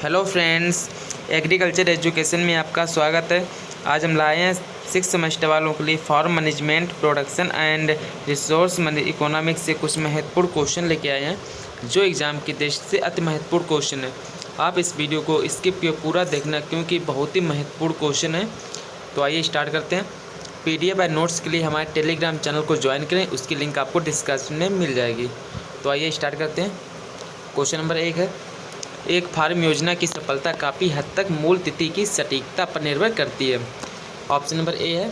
Hello friends, agriculture education में आपका स्वागत है। आज हम लाए हैं 6 सेमेस्टर वालों के लिए farm management, production and resource economics से कुछ महत्वपूर्ण क्वेश्चन लेके आए हैं जो एग्ज़ाम की दृष्टि से अति महत्वपूर्ण क्वेश्चन है। आप इस वीडियो को स्किप किए पूरा देखना क्योंकि बहुत ही महत्वपूर्ण क्वेश्चन है। तो आइए स्टार्ट करते हैं। PDF और नोट्स के लिए हमारे टेलीग्राम चैनल को ज्वाइन करें, उसकी लिंक आपको डिस्क्रिप्शन में मिल जाएगी। तो आइए स्टार्ट करते हैं। क्वेश्चन नंबर 1 है, एक फार्म योजना की सफलता काफ़ी हद तक मूल तिथि की सटीकता पर निर्भर करती है। ऑप्शन नंबर ए है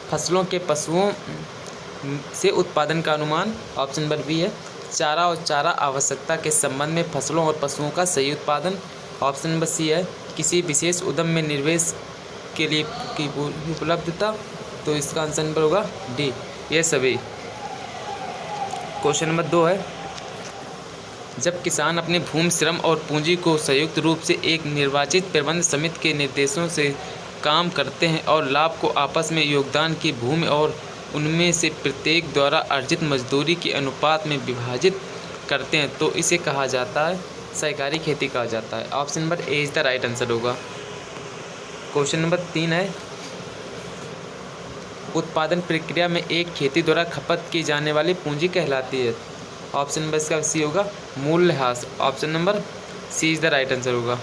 फसलों के पशुओं से उत्पादन का अनुमान। ऑप्शन नंबर बी है चारा और चारा आवश्यकता के संबंध में फसलों और पशुओं का सही उत्पादन। ऑप्शन नंबर सी है किसी विशेष उद्यम में निवेश के लिए की उपलब्धता। तो इसका आंसर नंबर होगा डी, ये सभी। क्वेश्चन नंबर 2 है, जब किसान अपने भूमि, श्रम और पूंजी को संयुक्त रूप से एक निर्वाचित प्रबंध समिति के निर्देशों से काम करते हैं और लाभ को आपस में योगदान की भूमि और उनमें से प्रत्येक द्वारा अर्जित मजदूरी के अनुपात में विभाजित करते हैं, तो इसे कहा जाता है सहकारी खेती कहा जाता है। Option number A is the right answer होगा। क्वेश्चन नंबर 3 है, उत्पादन प्रक्रिया में एक खेती द्वारा खपत की जाने वाली पूंजी कहलाती है। ऑप्शन नंबर इसका सी होगा मूल्यह्रास। Option number C is the right answer होगा।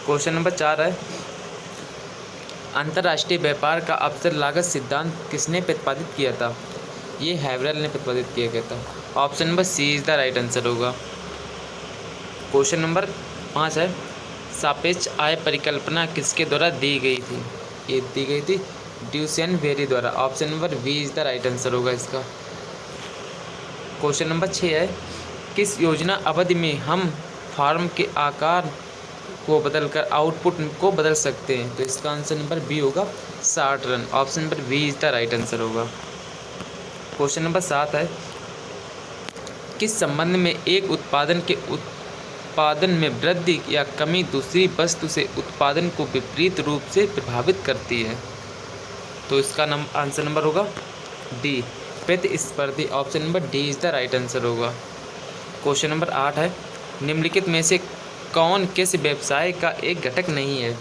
क्वेश्चन नंबर 4 है, अंतर्राष्ट्रीय व्यापार का अवसर लागत सिद्धांत किसने प्रतिपादित किया था? ये हैवरल ने प्रतिपादित किया गया था। Option number C is the right answer होगा। क्वेश्चन नंबर 5 है, सापेक्ष आय परिकल्पना किसके द्वारा दी गई थी? ये दी गई थी ड्यूसेनबेरी द्वारा। Option number B is the right answer होगा इसका। क्वेश्चन नंबर 6 है, किस योजना अवधि में हम फार्म के आकार को बदलकर आउटपुट को बदल सकते हैं? तो इसका आंसर नंबर बी होगा 60 run. Option number B is the right answer होगा। क्वेश्चन नंबर 7 है, किस संबंध में एक उत्पादन के उत्पादन में वृद्धि या कमी दूसरी वस्तु से उत्पादन को विपरीत रूप से प्रभावित करती है? तो इसका आंसर नंबर होगा डी, प्रतिस्पर्धी। Option number D is the right answer होगा। क्वेश्चन नंबर 8 है, निम्नलिखित में से कौन किस व्यवसाय का एक घटक नहीं है?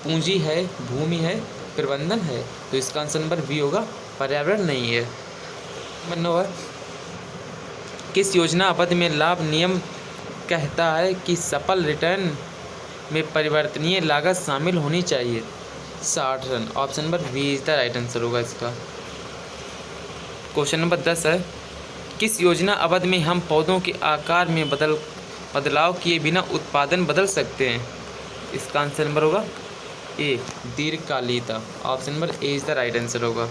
पूंजी है, भूमि है, प्रबंधन है। तो इसका आंसर नंबर बी होगा पर्यावरण नहीं है। नंबर 9 है, किस योजना अवधि में लाभ नियम कहता है कि सफल रिटर्न में परिवर्तनीय लागत शामिल होनी चाहिए? 60 run. Option number B is the right answer होगा इसका। क्वेश्चन नंबर 10 है, किस योजना अवधि में हम पौधों के आकार में बदलाव किए बिना उत्पादन बदल सकते हैं? इसका आंसर नंबर होगा ए, दीर्घकालिकता। Option number A is the right answer होगा।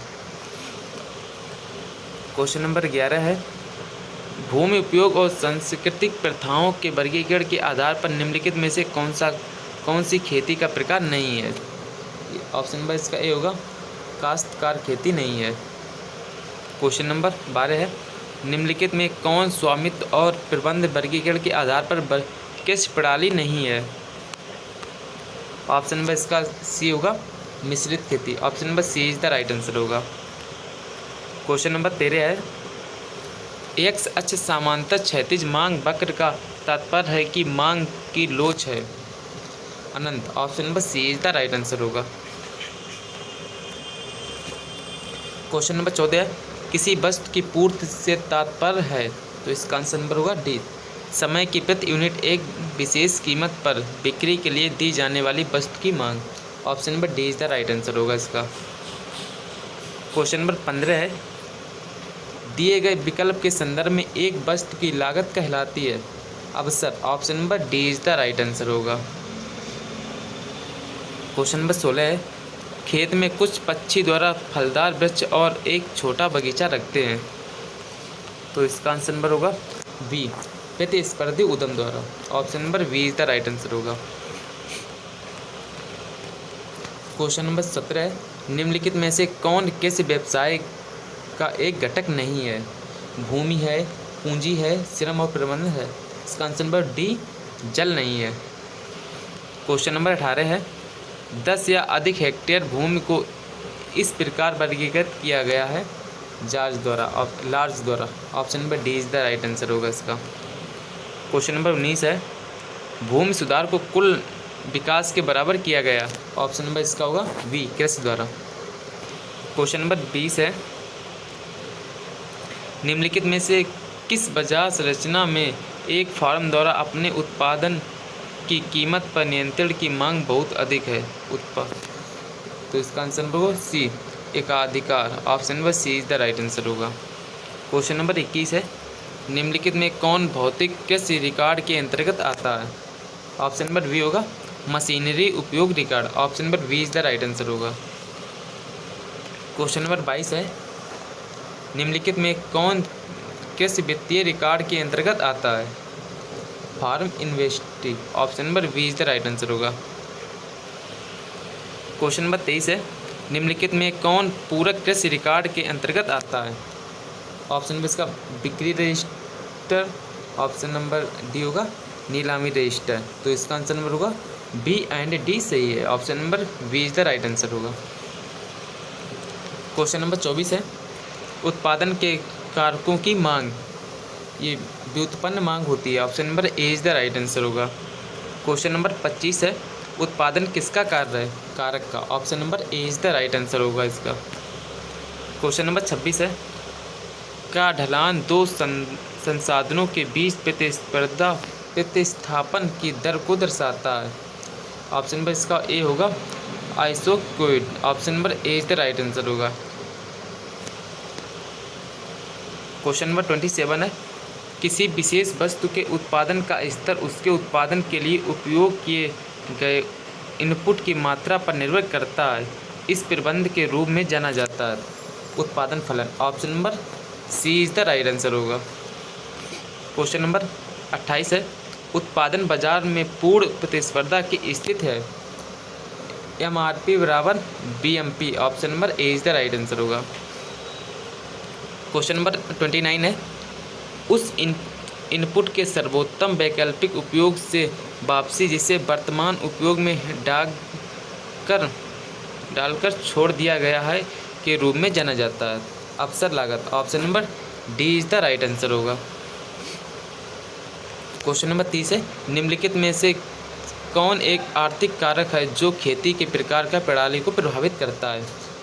क्वेश्चन नंबर 11 है, भूमि उपयोग और सांस्कृतिक प्रथाओं के वर्गीकरण के आधार पर निम्नलिखित में से कौन सी खेती का प्रकार नहीं है? ऑप्शन नंबर इसका ए होगा काश्तकार खेती नहीं है। क्वेश्चन नंबर 12 है, निम्नलिखित में कौन स्वामित्व और प्रबंध वर्गीकरण के आधार पर किस प्रणाली नहीं है? ऑप्शन नंबर इसका सी होगा मिश्रित खेती। Option number C is the right answer होगा। क्वेश्चन नंबर 13 है, एक्स अक्ष समांतर क्षैतिज मांग वक्र का तात्पर्य है कि मांग की लोच है अनंत। Option number C is the right answer होगा। क्वेश्चन नंबर 14 है, किसी वस्तु की पूर्ति से तात्पर्य है? तो इसका आंसर नंबर होगा डी, समय की प्रति यूनिट एक विशेष कीमत पर बिक्री के लिए दी जाने वाली वस्तु की मांग। Option number D is the right answer होगा इसका। क्वेश्चन नंबर 15 है, दिए गए विकल्प के संदर्भ में एक वस्तु की लागत कहलाती है अवसर। Option number D is the right answer होगा। क्वेश्चन नंबर 16 है, खेत में कुछ पक्षी द्वारा फलदार वृक्ष और एक छोटा बगीचा रखते हैं। तो इसका आंसर नंबर होगा बी, प्रतिस्पर्धी उद्यम द्वारा। Option number B is the right answer होगा। क्वेश्चन नंबर 17 है, निम्नलिखित में से कौन किस व्यवसाय का एक घटक नहीं है? भूमि है, पूंजी है, श्रम और प्रबंधन है। इसका आंसर नंबर डी, जल नहीं है। क्वेश्चन नंबर 18 है, 10 या अधिक हेक्टेयर भूमि को इस प्रकार वर्गीकृत किया गया है लार्ज द्वारा। Option number D is the right answer होगा इसका। क्वेश्चन नंबर 19 है, भूमि सुधार को कुल विकास के बराबर किया गया। ऑप्शन नंबर इसका होगा बी, कृषि द्वारा। क्वेश्चन नंबर 20 है, निम्नलिखित में से किस बाजार संरचना में एक फर्म द्वारा अपने उत्पादन की कीमत पर नियंत्रण की मांग बहुत अधिक है? तो इसका आंसर होगा सी, एकाधिकार। Option number C is the right answer होगा। क्वेश्चन नंबर 21 है, निम्नलिखित में कौन भौतिक कृषि रिकॉर्ड के अंतर्गत आता है? ऑप्शन नंबर बी होगा मशीनरी उपयोग record. Option number B is the right answer होगा। क्वेश्चन नंबर 22 है, निम्नलिखित में कौन कृषि वित्तीय रिकॉर्ड के अंतर्गत आता है? फार्म इन्वेस्टी। Option number B is the right answer होगा। क्वेश्चन नंबर 23 है, निम्नलिखित में कौन पूरक कृषि रिकॉर्ड के अंतर्गत आता है? ऑप्शन नंबर इसका बिक्री रजिस्टर। ऑप्शन नंबर डी होगा नीलामी रजिस्टर। तो इसका आंसर नंबर होगा बी एंड डी सही है। Option number B is the right answer होगा। क्वेश्चन नंबर 24 है, उत्पादन के कारकों की मांग, ये व्युत्पन्न मांग होती है। Option number A is the right answer होगा। क्वेश्चन नंबर 25 है, उत्पादन किसका कार्य है? कारक का। Option number A is the right answer होगा इसका। क्वेश्चन नंबर 26 है, का ढलान दो संसाधनों के बीच प्रतिस्थापन की दर को दर्शाता है? ऑप्शन नंबर इसका ए होगा आइसोक्रोइड। Option number A is the right answer होगा। क्वेश्चन नंबर 27 है, किसी विशेष वस्तु के उत्पादन का स्तर उसके उत्पादन के लिए उपयोग किए गए इनपुट की मात्रा पर निर्भर करता है। इस प्रबंध के रूप में जाना जाता है उत्पादन फलन। Option number C is the right answer होगा। क्वेश्चन नंबर 28 है, उत्पादन बाजार में पूर्ण प्रतिस्पर्धा की स्थिति है। एमआरपी बराबर BMP. Option number A is the right answer होगा। क्वेश्चन नंबर 29 है, उस इनपुट के सर्वोत्तम वैकल्पिक उपयोग से वापसी जिसे वर्तमान उपयोग में डालकर छोड़ दिया गया है के रूप में जाना जाता है। अवसर लागत। Option number D is the right answer होगा। क्वेश्चन नंबर 30 है, निम्नलिखित में से कौन एक आर्थिक कारक है जो खेती के प्रकार का प्रणाली को प्रभावित करता है?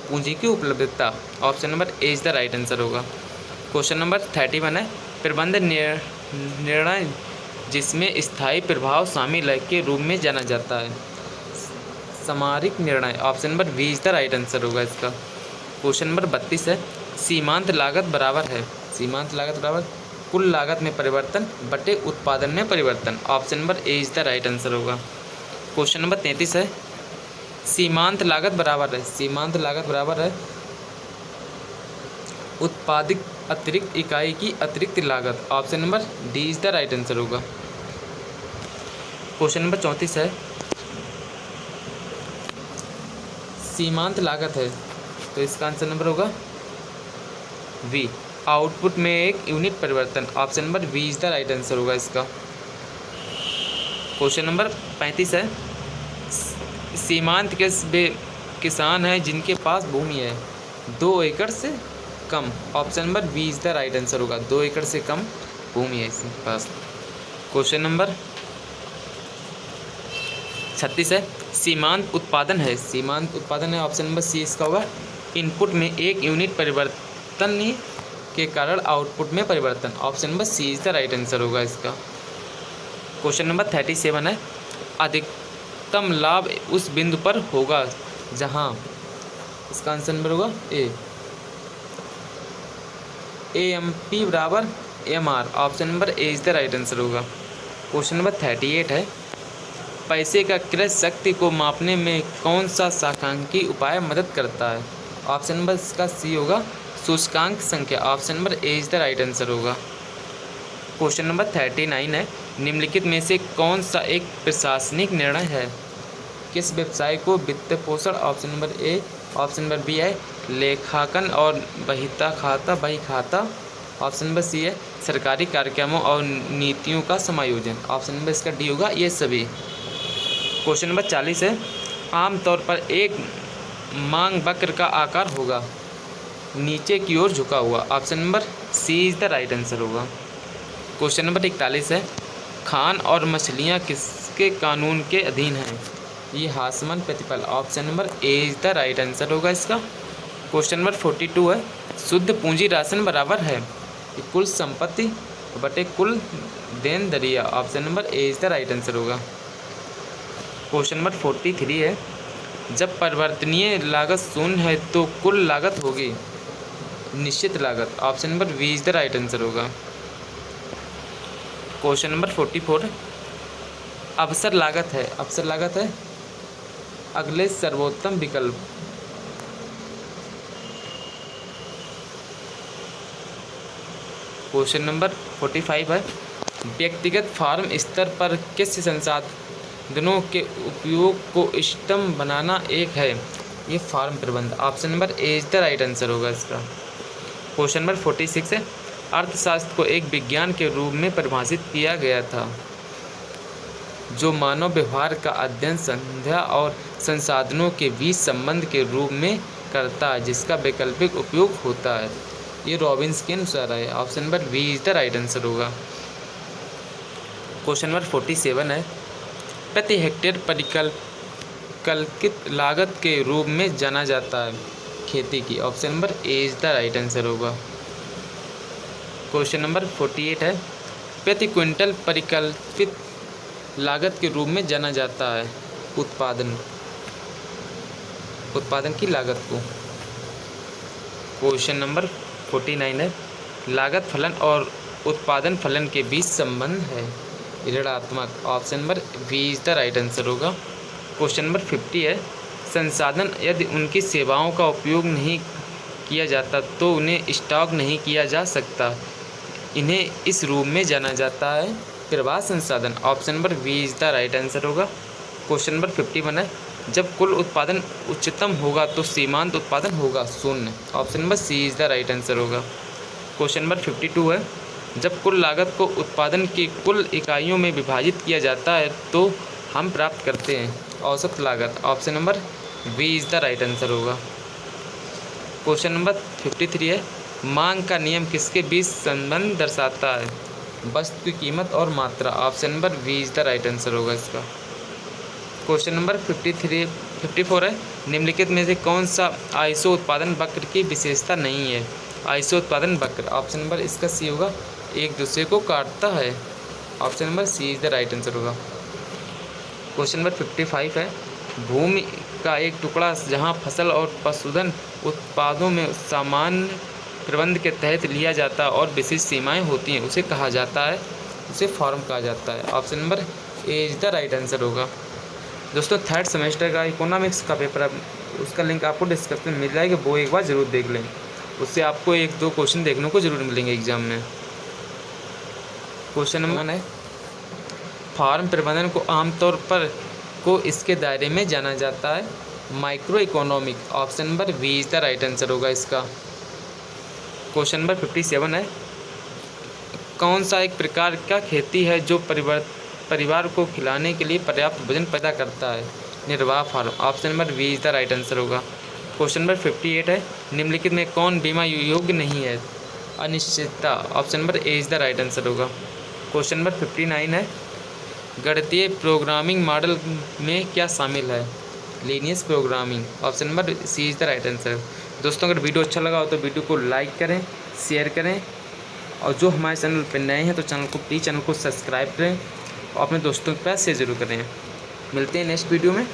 पूंजी की उपलब्धता। Option number A is the right answer होगा। क्वेश्चन नंबर 31 है, प्रबंध निर्णय जिसमें स्थायी प्रभाव शामिल है के रूप में जाना जाता है? सामरिक निर्णय। Option number B is the right answer होगा इसका। क्वेश्चन नंबर 32 है, सीमांत लागत बराबर है। सीमांत लागत बराबर कुल लागत में परिवर्तन बटे उत्पादन में परिवर्तन। Option number A is the right answer होगा। क्वेश्चन नंबर 33 है, सीमांत लागत बराबर है। सीमांत लागत बराबर है उत्पादित अतिरिक्त इकाई की अतिरिक्त लागत। Option number D is the right answer होगा। क्वेश्चन नंबर 34 है, सीमांत लागत है तो इसका आंसर नंबर होगा वी, आउटपुट में एक यूनिट परिवर्तन। Option number B is the right answer होगा इसका। क्वेश्चन नंबर 35 है, सीमांत किसान है जिनके पास भूमि है 2 एकड़ से कम। Option number B is the right answer होगा। 2 एकड़ से कम भूमि है इसके पास। क्वेश्चन नंबर 36 है, सीमांत उत्पादन है। सीमांत उत्पादन है। ऑप्शन नंबर सी इसका होगा। इनपुट में एक यूनिट परिवर्तन के कारण आउटपुट में परिवर्तन। Option number C is the right answer होगा इसका। क्वेश्चन नंबर 37 है, अधिकतम लाभ उस बिंदु पर होगा जहां, इसका आंसर नंबर होगा ए, AMP बराबर MR। Option number A is the right answer होगा। क्वेश्चन नंबर 38 है, पैसे का क्रय शक्ति को मापने में कौन सा सांख्यिकी उपाय मदद करता है? ऑप्शन नंबर इसका सी होगा, सूचकांक संख्या। Option number A is the right answer होगा। क्वेश्चन नंबर 39 है, निम्नलिखित में से कौन सा एक प्रशासनिक निर्णय है? किस व्यवसाय को वित्त पोषण? Option number A. Option number B है लेखांकन और बही खाता। ऑप्शन नंबर सी है सरकारी कार्यक्रमों और नीतियों का समायोजन। ऑप्शन नंबर इसका डी होगा ये सभी। क्वेश्चन नंबर 40 है, आमतौर पर एक मांग वक्र का आकार होगा नीचे की ओर झुका हुआ। Option number C is the right answer होगा। क्वेश्चन नंबर 41 है, खान और मछलियाँ किसके कानून के अधीन है? ये हासमन प्रतिपल। Option number A is the right answer होगा इसका। क्वेश्चन नंबर 42 है, शुद्ध पूंजी राशन बराबर है कुल संपत्ति बटे कुल देन दरिया। Option number A is the right answer होगा। क्वेश्चन नंबर 43 है, जब परिवर्तनीय लागत शून्य है तो कुल लागत होगी निश्चित लागत। Option number B is the right answer होगा। क्वेश्चन नंबर 44 अवसर लागत है, अवसर लागत है अगले सर्वोत्तम विकल्प। क्वेश्चन नंबर 45 है, व्यक्तिगत फार्म स्तर पर किस संसाधनों के उपयोग को इष्टतम बनाना एक है? ये फार्म प्रबंध। Option number A is the right answer होगा इसका। क्वेश्चन नंबर 46 है, अर्थशास्त्र को एक विज्ञान के रूप में परिभाषित किया गया था जो मानव व्यवहार का अध्ययन संध्या और संसाधनों के बीच संबंध के रूप में करता है जिसका वैकल्पिक उपयोग होता है। ये रॉबिन्स के अनुसार है। Option number B is the right answer होगा। क्वेश्चन नंबर 47 है, प्रति हेक्टेयर परिकल्पित लागत के रूप में जाना जाता है खेती की। Option number A is the right answer होगा। क्वेश्चन नंबर 48 है, प्रति क्विंटल परिकल्पित लागत के रूप में जाना जाता है उत्पादन की लागत को। क्वेश्चन नंबर 49 है, लागत फलन और उत्पादन फलन के बीच संबंध है ऋणात्मक। Option number B is the right answer होगा। क्वेश्चन नंबर 50 है, संसाधन यदि उनकी सेवाओं का उपयोग नहीं किया जाता तो उन्हें स्टॉक नहीं किया जा सकता। इन्हें इस रूप में जाना जाता है प्रवाह संसाधन। Option number B is the right answer होगा। क्वेश्चन नंबर 51 है, जब कुल उत्पादन उच्चतम होगा तो सीमांत उत्पादन होगा शून्य। Option number C is the right answer होगा। क्वेश्चन नंबर 52 है, जब कुल लागत को उत्पादन की कुल इकाइयों में विभाजित किया जाता है तो हम प्राप्त करते हैं औसत लागत। Option number B is the right answer होगा। क्वेश्चन नंबर 53 है, मांग का नियम किसके बीच संबंध दर्शाता है? वस्तु की कीमत और मात्रा। Option number B is the right answer होगा इसका। क्वेश्चन नंबर 54 है, निम्नलिखित में से कौन सा आइसो उत्पादन वक्र की विशेषता नहीं है? आइसो उत्पादन वक्र। ऑप्शन नंबर इसका सी होगा, एक दूसरे को काटता है। Option number C is the right answer होगा। क्वेश्चन नंबर 55 है, भूमि का एक टुकड़ा जहां फसल और पशुधन उत्पादों में सामान्य प्रबंध के तहत लिया जाता है और विशिष्ट सीमाएं होती हैं उसे कहा जाता है, उसे फॉर्म कहा जाता है। Option number A is the right answer होगा। दोस्तों, थर्ड सेमेस्टर का इकोनॉमिक्स का पेपर है, उसका लिंक आपको डिस्क्रिप्शन में मिल जाएगा, वो एक बार ज़रूर देख लें। उससे आपको 1-2 क्वेश्चन देखने को ज़रूर मिलेंगे एग्जाम में। क्वेश्चन नंबर 1 है, फार्म प्रबंधन को आमतौर पर को इसके दायरे में जाना जाता है micro economic. Option number B is the right answer होगा इसका। क्वेश्चन नंबर 57 है, कौन सा एक प्रकार का खेती है जो परिवार को खिलाने के लिए पर्याप्त भोजन पैदा करता है? निर्वाह farm. Option number B is the right answer होगा। क्वेश्चन नंबर 58 है, निम्नलिखित में कौन बीमा योग्य नहीं है? अनिश्चितता। Option number A is the right answer होगा। क्वेश्चन नंबर 59 है, गणितीय प्रोग्रामिंग मॉडल में क्या शामिल है? Linear programming. Option number C is the right answer. दोस्तों, अगर वीडियो अच्छा लगा हो तो वीडियो को लाइक करें, शेयर करें, और जो हमारे चैनल पर नए हैं तो चैनल को सब्सक्राइब करें और अपने दोस्तों के पास शेयर जरूर करें। मिलते हैं नेक्स्ट वीडियो में।